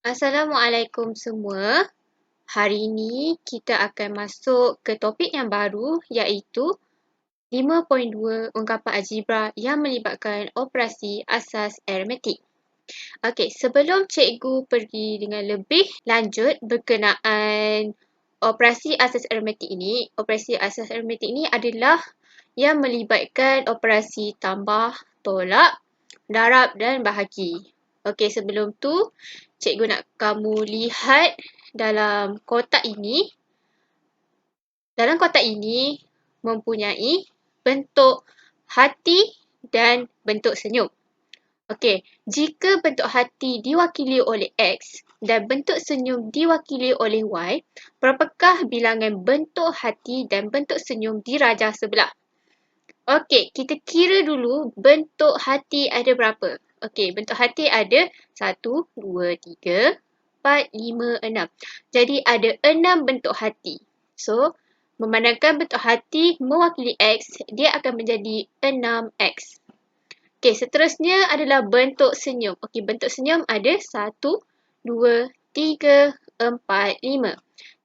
Assalamualaikum semua. Hari ini kita akan masuk ke topik yang baru iaitu 5.2 ungkapan algebra yang melibatkan operasi asas aritmetik. Okey, sebelum cikgu pergi dengan lebih lanjut berkenaan operasi asas aritmetik ini adalah yang melibatkan operasi tambah, tolak, darab dan bahagi. Okey, sebelum tu cikgu nak kamu lihat dalam kotak ini. Dalam kotak ini mempunyai bentuk hati dan bentuk senyum. Okey, jika bentuk hati diwakili oleh X dan bentuk senyum diwakili oleh Y, berapakah bilangan bentuk hati dan bentuk senyum di rajah sebelah? Okey, kita kira dulu bentuk hati ada berapa. Okey, bentuk hati ada 1, 2, 3, 4, 5, 6. Jadi ada 6 bentuk hati. So, memandangkan bentuk hati mewakili X, dia akan menjadi 6X. Okey, seterusnya adalah bentuk senyum. Okey, bentuk senyum ada 1, 2, 3, 4, 5.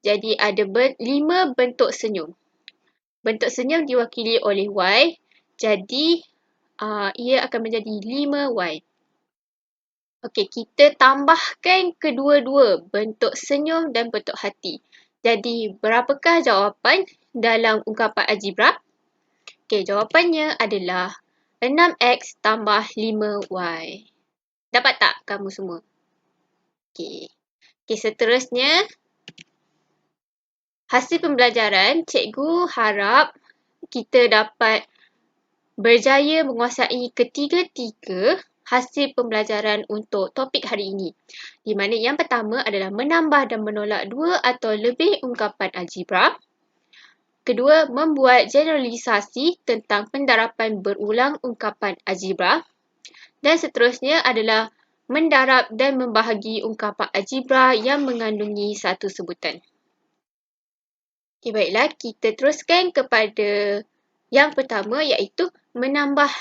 Jadi ada 5 bentuk senyum. Bentuk senyum diwakili oleh Y. Jadi, ia akan menjadi 5Y. Okey, kita tambahkan kedua-dua bentuk senyum dan bentuk hati. Jadi, berapakah jawapan dalam ungkapan algebra? Okey, jawapannya adalah 6X tambah 5Y. Dapat tak kamu semua? Okey. Okey, seterusnya, hasil pembelajaran, cikgu harap kita dapat berjaya menguasai ketiga-tiga hasil pembelajaran untuk topik hari ini. Di mana yang pertama adalah menambah dan menolak dua atau lebih ungkapan algebra. Kedua, membuat generalisasi tentang pendarapan berulang ungkapan algebra. Dan seterusnya adalah mendarab dan membahagi ungkapan algebra yang mengandungi satu sebutan. Okay, baiklah, kita teruskan kepada yang pertama iaitu menambah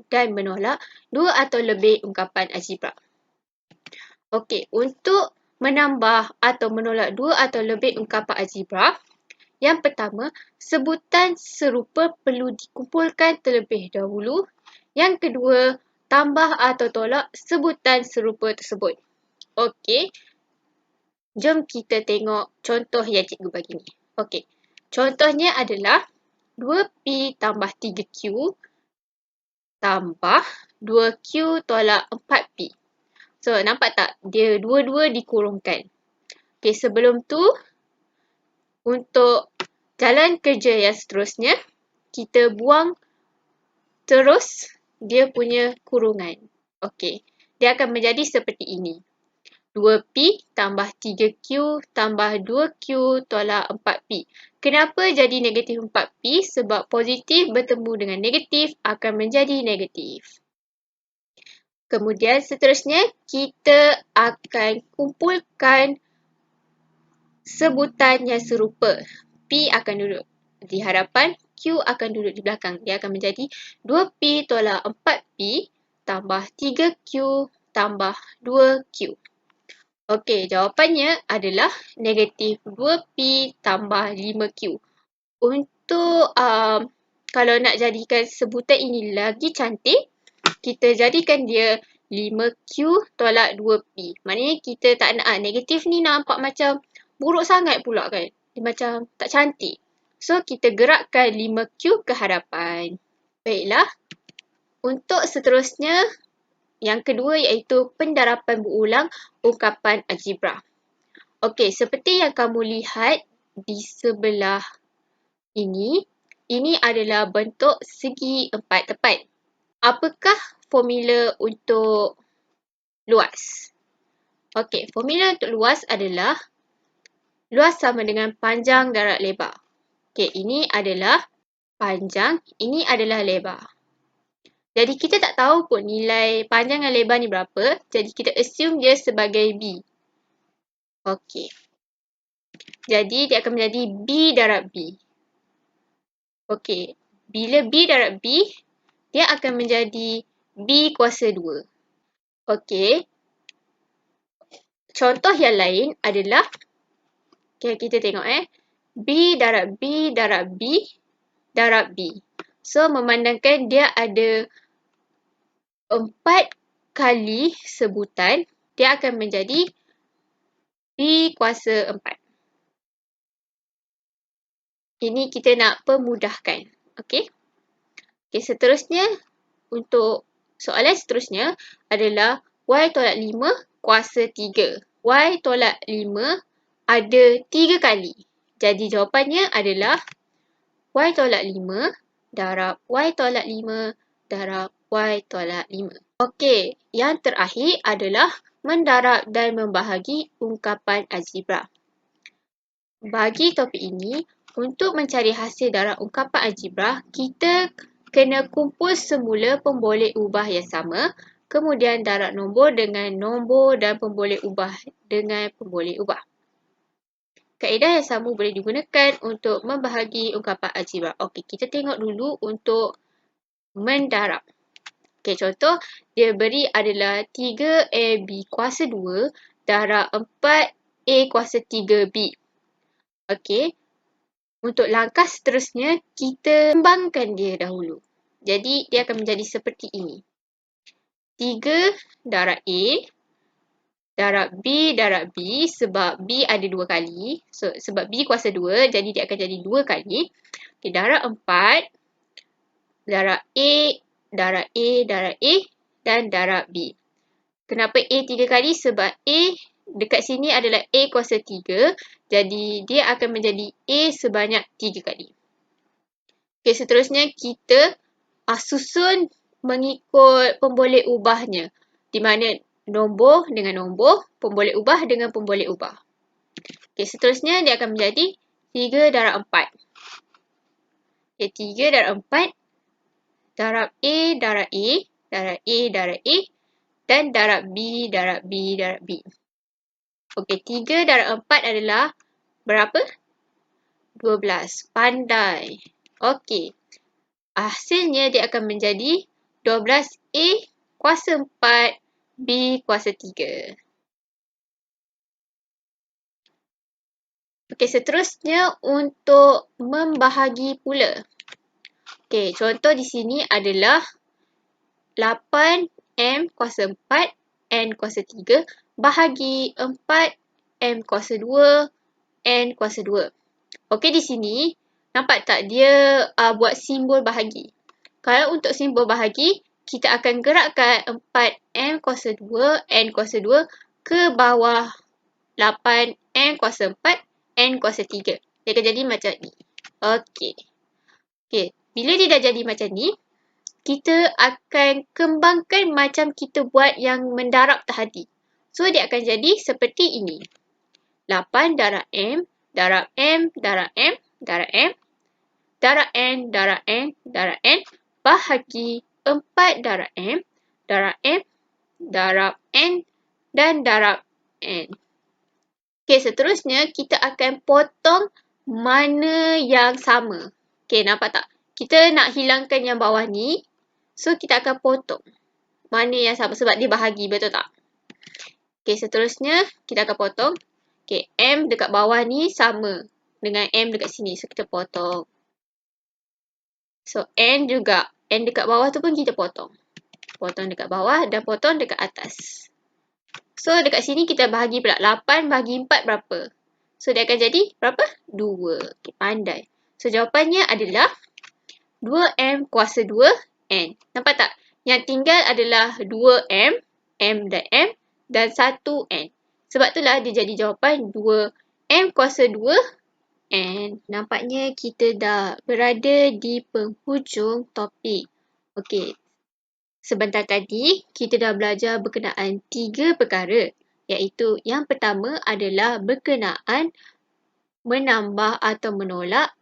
dan menolak dua atau lebih ungkapan algebra. Okey, untuk menambah atau menolak dua atau lebih ungkapan algebra, yang pertama, sebutan serupa perlu dikumpulkan terlebih dahulu. Yang kedua, tambah atau tolak sebutan serupa tersebut. Okey, jom kita tengok contoh yang cikgu bagi ni. Okey, contohnya adalah 2P tambah 3Q tambah 2Q tolak 4P. So, nampak tak? Dia dua-dua dikurungkan. Okey, sebelum tu, untuk jalan kerja yang seterusnya, kita buang terus dia punya kurungan. Okey, dia akan menjadi seperti ini. 2P tambah 3Q tambah 2Q tolak 4P. Kenapa jadi negatif 4P? Sebab positif bertemu dengan negatif akan menjadi negatif. Kemudian seterusnya, kita akan kumpulkan sebutan yang serupa. P akan duduk di hadapan, Q akan duduk di belakang. Dia akan menjadi 2P tolak 4P tambah 3Q tambah 2Q. Okey, jawapannya adalah negatif 2P tambah 5Q. Untuk kalau nak jadikan sebutan ini lagi cantik, kita jadikan dia 5Q tolak 2P. Maknanya kita tak nak negatif ni nampak macam buruk sangat pula kan. Dia macam tak cantik. So, kita gerakkan 5Q ke hadapan. Baiklah. Untuk seterusnya, yang kedua iaitu pendarapan berulang ungkapan algebra. Okey, seperti yang kamu lihat di sebelah ini adalah bentuk segi empat tepat. Apakah formula untuk luas? Okey, formula untuk luas adalah luas sama dengan panjang darab lebar. Okey, ini adalah panjang, ini adalah lebar. Jadi kita tak tahu pun nilai panjang dan lebar ni berapa. Jadi kita assume dia sebagai B. Okey. Jadi dia akan menjadi B darab B. Okey. Bila B darab B, dia akan menjadi B kuasa 2. Okey. contoh yang lain adalah, kita tengok B darab B darab B darab B. So, memandangkan dia ada 4 kali sebutan, dia akan menjadi B kuasa 4. Ini kita nak pemudahkan. Okey. Okey, seterusnya, untuk soalan seterusnya adalah Y tolak 5 kuasa 3. Y tolak 5 ada 3 kali. Jadi jawapannya adalah Y tolak 5 darab Y tolak 5 darab Y tolak 5. Okey, yang terakhir adalah mendarab dan membahagi ungkapan algebra. Bagi topik ini, untuk mencari hasil darab ungkapan algebra, kita kena kumpul semula pemboleh ubah yang sama, kemudian darab nombor dengan nombor dan pemboleh ubah dengan pemboleh ubah. Kaedah yang sama boleh digunakan untuk membahagi ungkapan algebra. Okey, kita tengok dulu untuk mendarab. Okey, contoh dia beri adalah 3AB kuasa 2 darab 4A kuasa 3B. Okey, untuk langkah seterusnya, kita kembangkan dia dahulu. Jadi, dia akan menjadi seperti ini. 3 darab A darab B darab B, sebab B ada 2 kali. So, sebab B kuasa 2, jadi dia akan jadi 2 kali. Okay, darab 4 darab A darab A darab A dan darab B. Kenapa A 3 kali? Sebab A dekat sini adalah A kuasa 3. Jadi, dia akan menjadi A sebanyak 3 kali. Okay, seterusnya kita susun mengikut pemboleh ubahnya. Di mana nombor dengan nombor, pemboleh ubah dengan pemboleh ubah. Okay, seterusnya dia akan menjadi 3 darab 4. Okay, 3 darab 4 darab A darab A darab A darab A dan darab B darab B darab B. Okey, 3 darab 4 adalah berapa? 12. Pandai. Okey. Hasilnya dia akan menjadi 12A kuasa 4 B kuasa 3. Okey, seterusnya untuk membahagi pula. Okey, contoh di sini adalah 8M kuasa 4 N kuasa 3 bahagi 4M kuasa 2 N kuasa 2. Okey, di sini nampak tak dia buat simbol bahagi. Kalau untuk simbol bahagi, kita akan gerakkan 4M kuasa 2 N kuasa 2 ke bawah 8M kuasa 4 N kuasa 3. Dia akan jadi macam ni. Okey. Okey, bila dia dah jadi macam ni, kita akan kembangkan macam kita buat yang mendarab tadi. So, dia akan jadi seperti ini. 8 darab M, darab M, darab M, darab M, darab N, darab N, darab N, bahagi 4 darab M, darab M, darab N, dan darab N. Okey, seterusnya kita akan potong mana yang sama. Okey, nampak tak? Kita nak hilangkan yang bawah ni. So, kita akan potong mana yang sama sebab dia bahagi, betul tak? Okey, seterusnya kita akan potong. Okey, M dekat bawah ni sama dengan M dekat sini. So, kita potong. So, N juga. N dekat bawah tu pun kita potong. Potong dekat bawah dan potong dekat atas. So, dekat sini kita bahagi pula. 8 bahagi 4 berapa? So, dia akan jadi berapa? 2. Okay, pandai. So, jawapannya adalah 2M kuasa 2 N. Nampak tak? Yang tinggal adalah 2M, M dan M dan 1N. Sebab itulah dia jadi jawapan 2M kuasa 2 N. Nampaknya kita dah berada di penghujung topik. Okey. Sebentar tadi, kita dah belajar berkenaan 3 perkara. Iaitu yang pertama adalah berkenaan menambah atau menolak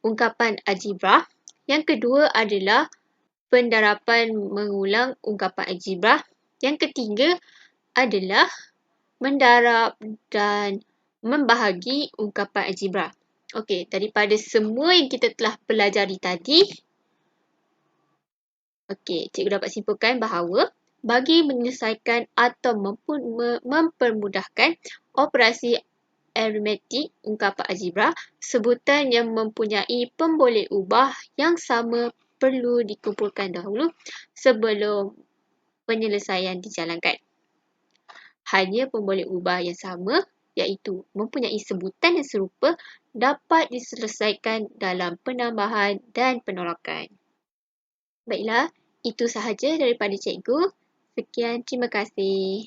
ungkapan algebra. Yang kedua adalah pendarapan mengulang ungkapan algebra. Yang ketiga adalah mendarab dan membahagi ungkapan algebra. Okey, daripada semua yang kita telah pelajari tadi, okey, cikgu dapat simpulkan bahawa bagi menyelesaikan atau mempermudahkan operasi aritmetik ungkapan algebra, sebutan yang mempunyai pemboleh ubah yang sama perlu dikumpulkan dahulu sebelum penyelesaian dijalankan. Hanya pemboleh ubah yang sama, iaitu mempunyai sebutan yang serupa, dapat diselesaikan dalam penambahan dan penolakan. Baiklah, itu sahaja daripada cikgu. Sekian, terima kasih.